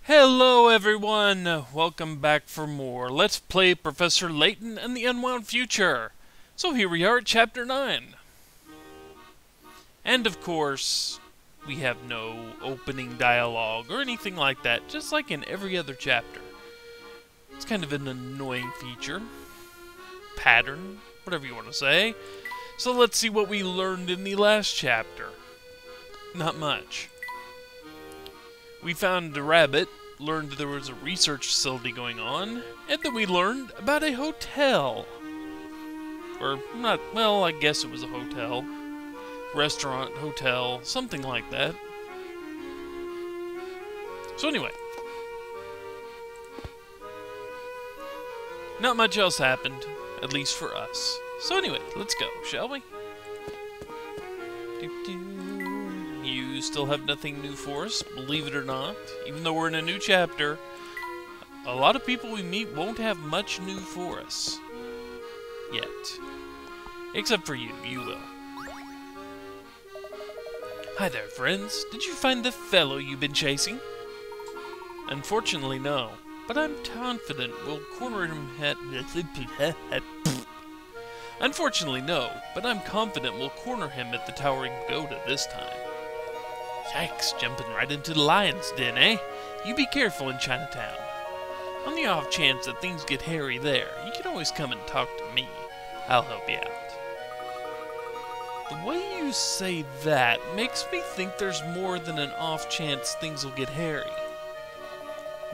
Hello everyone! Welcome back for more Let's Play Professor Layton and the Unwound Future. So here we are at Chapter 9. And of course, we have no opening dialogue or anything like that, just like in every other chapter. It's kind of an annoying feature. Pattern, whatever you want to say. So let's see what we learned in the last chapter. Not much. We found a rabbit, learned there was a research facility going on, and then we learned about a hotel. Or not, well, I guess it was a hotel. Restaurant, hotel, something like that. So anyway. Not much else happened, at least for us. So anyway, let's go, shall we? You still have nothing new for us, believe it or not. Even though we're in a new chapter, a lot of people we meet won't have much new for us. Yet. Except for you, you will. Hi there, friends. Did you find the fellow you've been chasing? Unfortunately, no. But I'm confident we'll corner him at... Unfortunately, no. But I'm confident we'll corner him at the Towering Pagoda this time. Yikes, jumping right into the lion's den, eh? You be careful in Chinatown. On the off chance that things get hairy there, you can always come and talk to me. I'll help you out. The way you say that makes me think there's more than an off chance things will get hairy.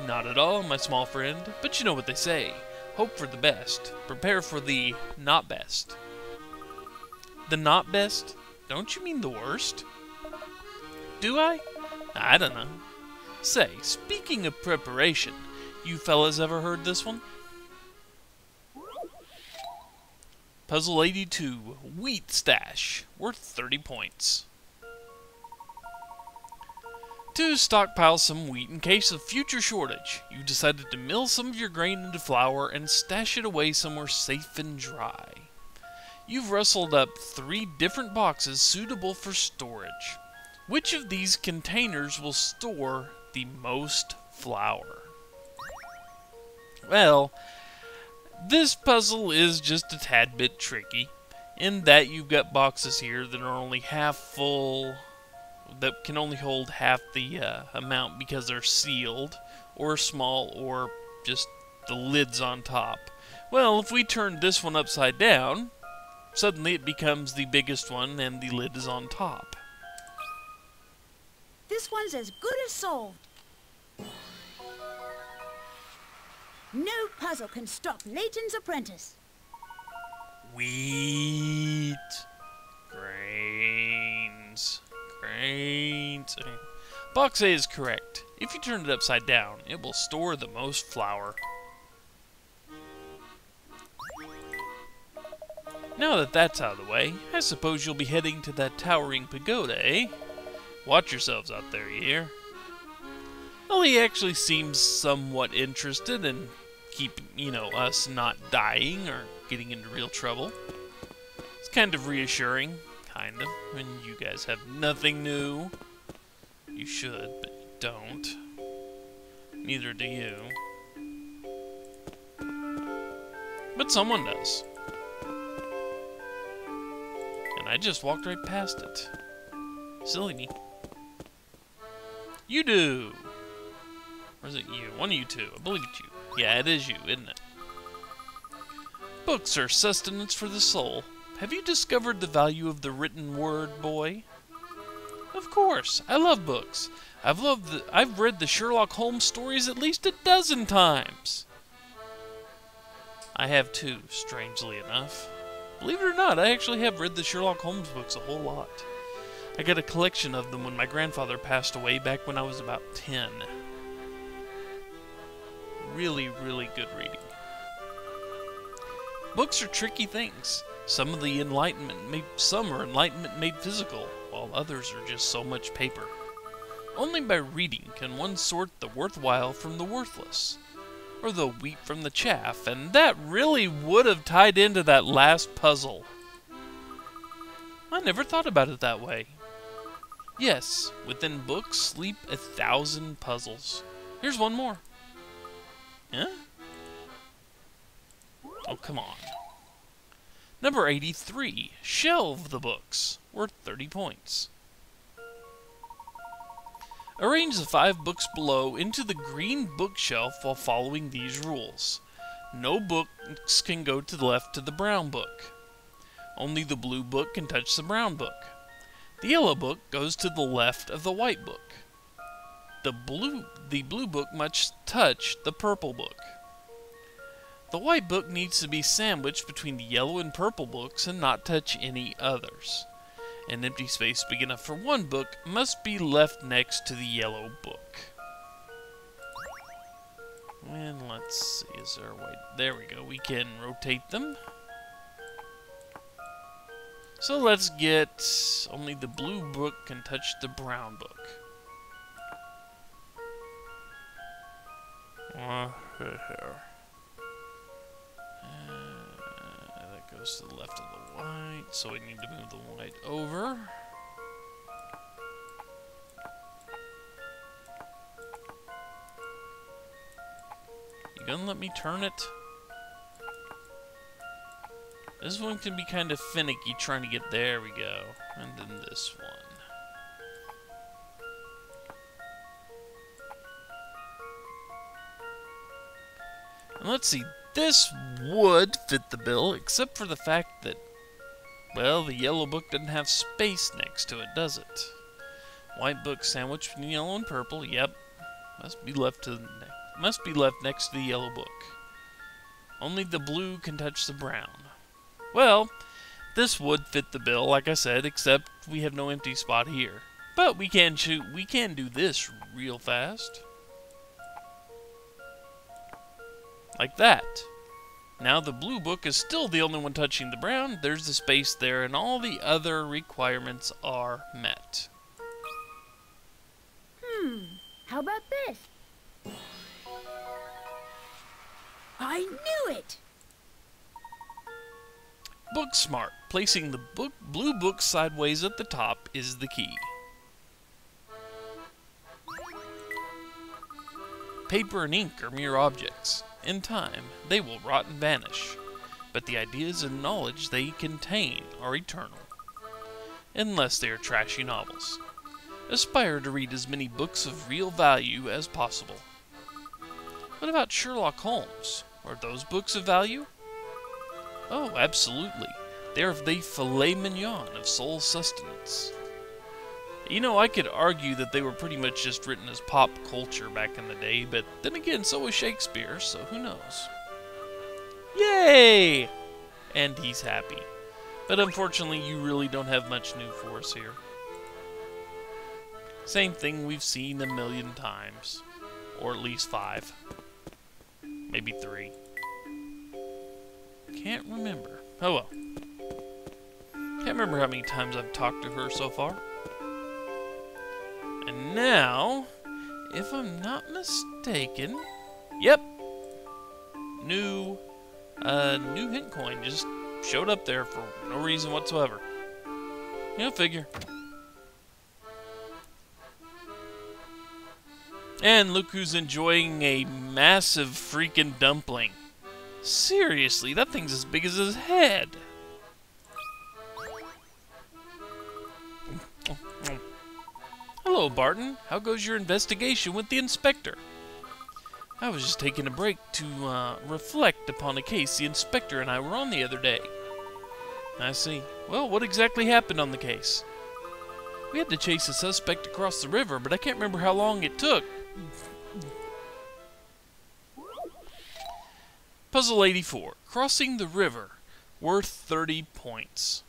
Not at all, my small friend, but you know what they say. Hope for the best. Prepare for the not best. The not best? Don't you mean the worst? Do I? I don't know. Say, speaking of preparation, you fellas ever heard this one? Puzzle 82, Wheat Stash, worth 30 points. To stockpile some wheat in case of future shortage, you decided to mill some of your grain into flour and stash it away somewhere safe and dry. You've rustled up 3 different boxes suitable for storage. Which of these containers will store the most flour? Well, this puzzle is just a tad bit tricky, in that you've got boxes here that are only half full, that can only hold half the amount because they're sealed, or small, or just the lid's on top. Well, if we turn this one upside down, suddenly it becomes the biggest one and the lid is on top. This one's as good as solved. No puzzle can stop Layton's apprentice. Wheat. Grains. Okay. Box A is correct. If you turn it upside down, it will store the most flour. Now that that's out of the way, I suppose you'll be heading to that Towering Pagoda, eh? Watch yourselves out there, you hear? Well, he actually seems somewhat interested in keeping, us not dying or getting into real trouble. It's kind of reassuring, kind of, when you guys have nothing new. You should, but you don't. Neither do you. But someone does. And I just walked right past it. Silly me. You do! Or is it you? One of you two. I believe it's you. Yeah, it is you, isn't it? Books are sustenance for the soul. Have you discovered the value of the written word, boy? Of course. I love books. I've read the Sherlock Holmes stories at least a dozen times. I have too, strangely enough. Believe it or not, I actually have read the Sherlock Holmes books a whole lot. I got a collection of them when my grandfather passed away back when I was about 10. Really, really good reading. Books are tricky things. Some are enlightenment made physical, while others are just so much paper. Only by reading can one sort the worthwhile from the worthless, or the wheat from the chaff, and that really would have tied into that last puzzle. I never thought about it that way. Yes, within books sleep 1,000 puzzles. Here's one more. Huh? Oh, come on. Number 83, Shelve the Books, worth 30 points. Arrange the 5 books below into the green bookshelf while following these rules. No books can go to the left of the brown book. Only the blue book can touch the brown book. The yellow book goes to the left of the white book. The blue book must touch the purple book. The white book needs to be sandwiched between the yellow and purple books and not touch any others. An empty space big enough for one book must be left next to the yellow book. And let's see, is there a way? There we go, we can rotate them. So let's get, only the blue book can touch the brown book. That goes to the left of the white, so we need to move the white over. You gonna let me turn it? This one can be kind of finicky trying to get, there we go. And then this one. And let's see, this would fit the bill, except for the fact that, well, the yellow book doesn't have space next to it, does it? White book sandwiched between yellow and purple, yep. Must be left next to the yellow book. Only the blue can touch the brown. Well, this would fit the bill, like I said, except we have no empty spot here. But we can do this real fast. Like that. Now the blue book is still the only one touching the brown. There's the space there, and all the other requirements are met. How about this? I knew it! Book smart. Placing the blue book sideways at the top is the key. Paper and ink are mere objects. In time, they will rot and vanish, but the ideas and knowledge they contain are eternal, unless they are trashy novels. Aspire to read as many books of real value as possible. What about Sherlock Holmes? Are those books of value? Oh, absolutely. They are the filet mignon of soul sustenance. You know, I could argue that they were pretty much just written as pop culture back in the day, but then again, so was Shakespeare, so who knows? Yay! And he's happy. But unfortunately, you really don't have much new for us here. Same thing we've seen a million times. Or at least 5. Maybe 3. Can't remember. Oh well. Can't remember how many times I've talked to her so far. And now, if I'm not mistaken, yep, new hint coin just showed up there for no reason whatsoever. Yeah, figure. And look who's enjoying a massive freaking dumpling. Seriously, that thing's as big as his head. Hello, Barton. How goes your investigation with the inspector? I was just taking a break to reflect upon a case the inspector and I were on the other day. I see. Well, what exactly happened on the case? We had to chase a suspect across the river, but I can't remember how long it took. Puzzle 84. Crossing the river. Worth 30 points.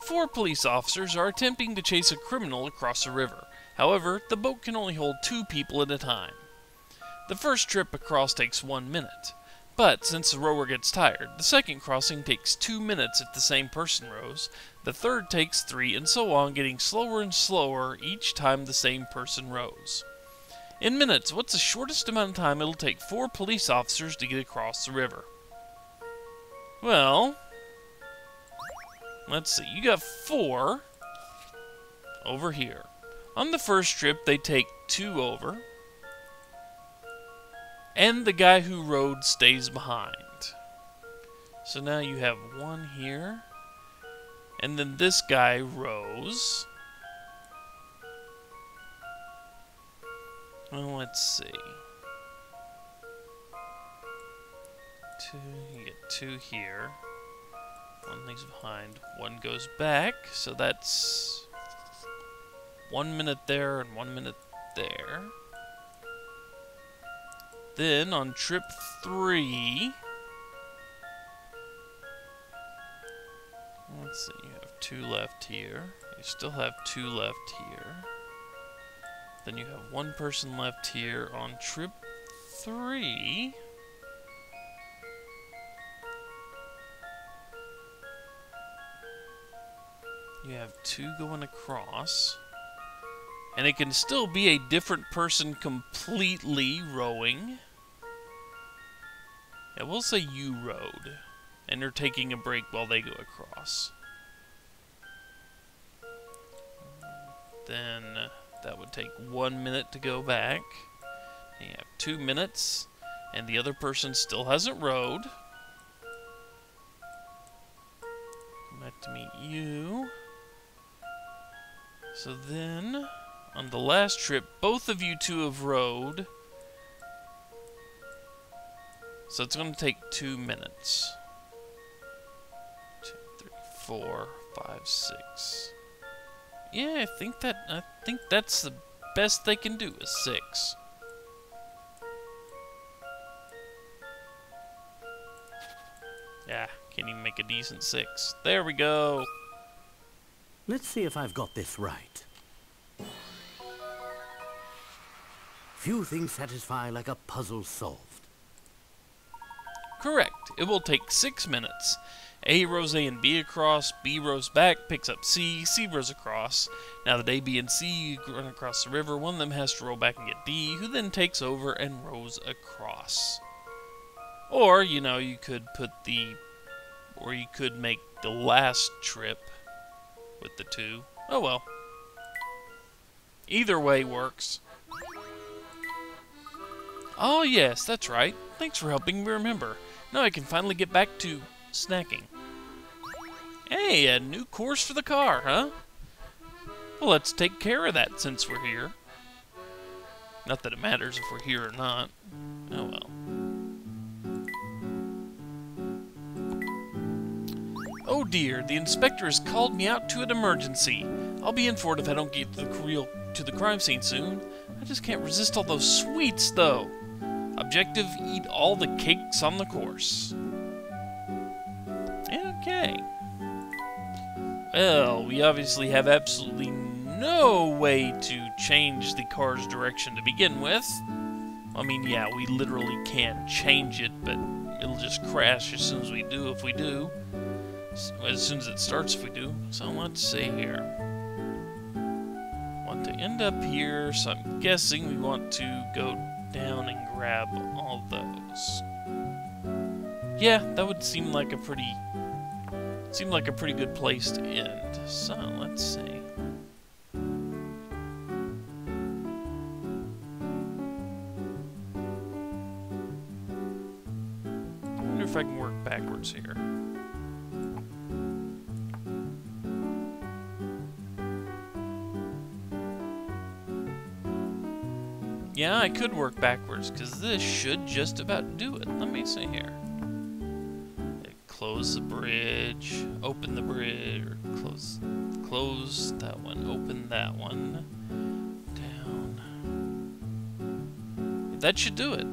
4 police officers are attempting to chase a criminal across a river. However, the boat can only hold 2 people at a time. The first trip across takes 1 minute. But since the rower gets tired, the second crossing takes 2 minutes if the same person rows, the third takes 3, and so on, getting slower and slower each time the same person rows. In minutes, what's the shortest amount of time it'll take 4 police officers to get across the river? Well, let's see, you got 4 over here. On the first trip, they take 2 over. And the guy who rowed stays behind. So now you have 1 here. And then this guy rows. Well, let's see. 2, you get 2 here. 1 leaves behind. 1 goes back. So that's 1 minute there and 1 minute there. Then on trip 3, let's see, you have 2 left here. You still have 2 left here. Then you have 1 person left here on trip 3. You have 2 going across. And it can still be a different person completely rowing. Yeah, we'll say you rowed. And they're taking a break while they go across. Then that would take 1 minute to go back. And you have 2 minutes. And the other person still hasn't rowed. Come back to meet you. So then, on the last trip, both of you 2 have rowed. So it's going to take 2 minutes. 2, 3, 4, 5, 6. Yeah, I think that's the best they can do is 6. Yeah, can't even make a decent 6. There we go. Let's see if I've got this right. Few things satisfy like a puzzle solved. Correct. It will take 6 minutes. A rows A and B across, B rows back, picks up C, C rows across. Now that A, B, and C run across the river, one of them has to row back and get D, who then takes over and rows across. Or, you know, you could make the last trip with the 2. Oh well. Either way works. Oh yes, that's right. Thanks for helping me remember. Now I can finally get back to snacking. Hey, a new course for the car, huh? Well, let's take care of that since we're here. Not that it matters if we're here or not. Oh well. Oh dear, the inspector has called me out to an emergency. I'll be in for it if I don't get to the crime scene soon. I just can't resist all those sweets, though. Objective, eat all the cakes on the course. Okay. Well, we obviously have absolutely no way to change the car's direction to begin with. I mean, yeah, we literally can change it, but it'll just crash as soon as we do if we do. As soon as it starts if we do. So let's see here. Want to end up here, so I'm guessing we want to go down and grab all those. Yeah, that would seem like a pretty good place to end. So let's see. I wonder if I can work backwards here. Yeah, I could work backwards, because this should just about do it. Let me see here. Close the bridge, open the bridge, or close that one, open that one, down. That should do it.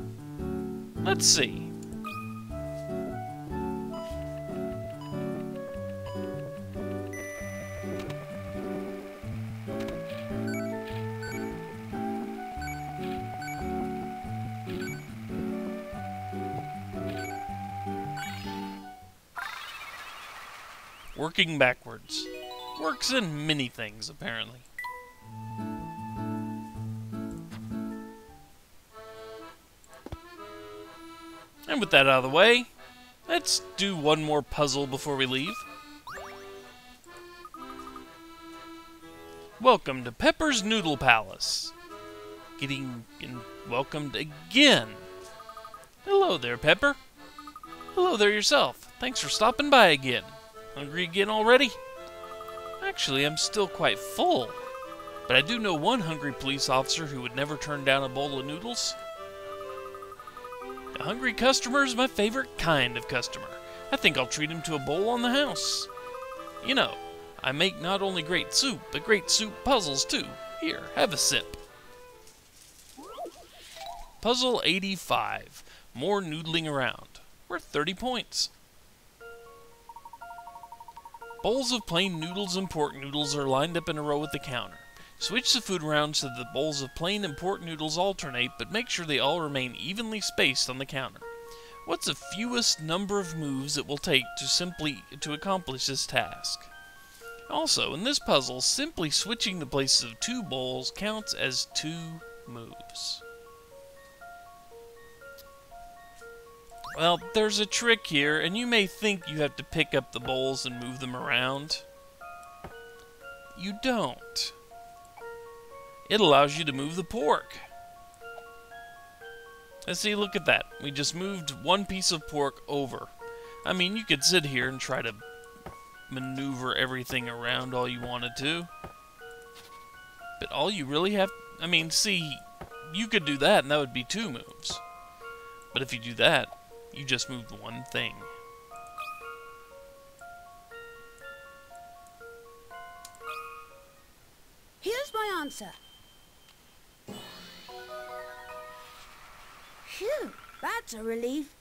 Let's see. Working backwards. Works in many things, apparently. And with that out of the way, let's do one more puzzle before we leave. Welcome to Pepper's Noodle Palace. Welcomed again. Hello there, Pepper. Hello there yourself. Thanks for stopping by again. Hungry again already? Actually, I'm still quite full. But I do know one hungry police officer who would never turn down a bowl of noodles. A hungry customer is my favorite kind of customer. I think I'll treat him to a bowl on the house. You know, I make not only great soup, but great soup puzzles too. Here, have a sip. Puzzle 85. More noodling around. Worth 30 points. Bowls of plain noodles and pork noodles are lined up in a row at the counter. Switch the food around so the bowls of plain and pork noodles alternate, but make sure they all remain evenly spaced on the counter. What's the fewest number of moves it will take to accomplish this task? Also, in this puzzle, simply switching the places of two bowls counts as 2 moves. Well, there's a trick here, and you may think you have to pick up the bowls and move them around. You don't. It allows you to move the pork. Let's see, look at that. We just moved one piece of pork over. I mean, you could sit here and try to maneuver everything around all you wanted to. But all you really have... I mean, see, you could do that and that would be 2 moves. But if you do that, you just moved one thing. Here's my answer. Phew, that's a relief.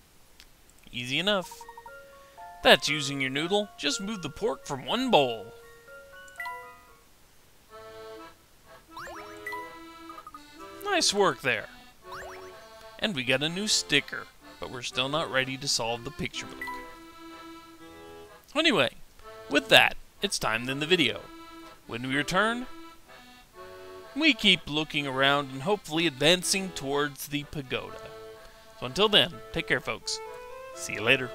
Easy enough. That's using your noodle. Just move the pork from one bowl. Nice work there. And we got a new sticker, but we're still not ready to solve the picture book. Anyway, with that, it's time to end the video. When we return, we keep looking around and hopefully advancing towards the pagoda. So until then, take care, folks. See you later.